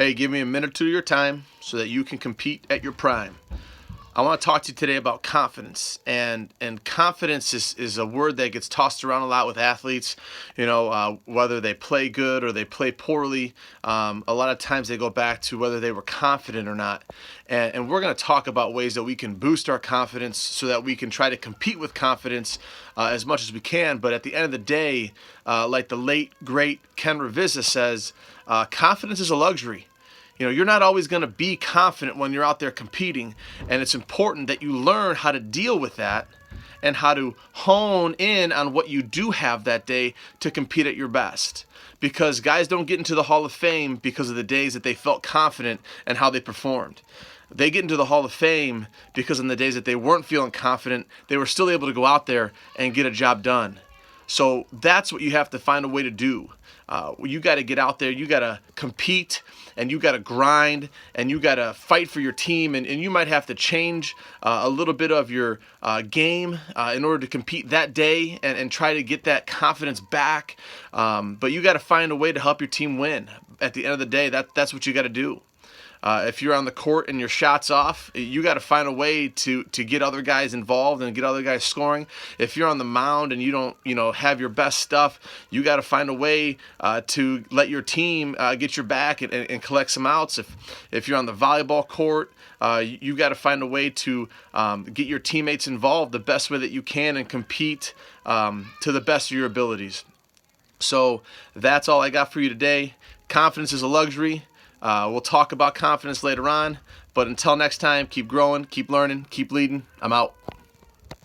Hey, give me a minute to your time so that you can compete at your prime. I want to talk to you today about confidence, and confidence is a word that gets tossed around a lot with athletes. Whether they play good or they play poorly, a lot of times they go back to whether they were confident or not. And we're going to talk about ways that we can boost our confidence so that we can try to compete with confidence as much as we can. But at the end of the day, like the late great Ken Revisa says, confidence is a luxury. You're not always going to be confident when you're out there competing, and it's important that you learn how to deal with that and how to hone in on what you do have that day to compete at your best. Because guys don't get into the Hall of Fame because of the days that they felt confident and how they performed. They get into the Hall of Fame because on the days that they weren't feeling confident, they were still able to go out there and get a job done. So that's what you have to find a way to do. You got to get out there, you got to compete, and you got to grind, and you got to fight for your team, and you might have to change a little bit of your game in order to compete that day and try to get that confidence back. But you got to find a way to help your team win. At the end of the day, that's what you got to do. If you're on the court and your shot's off, you got to find a way to get other guys involved and get other guys scoring. If you're on the mound and you don't have your best stuff, you got to find a way to let your team get your back and collect some outs. If you're on the volleyball court, you got to find a way to get your teammates involved the best way that you can and compete to the best of your abilities. So that's all I got for you today. Confidence is a luxury. We'll talk about confidence later on, but until next time, keep growing, keep learning, keep leading. I'm out.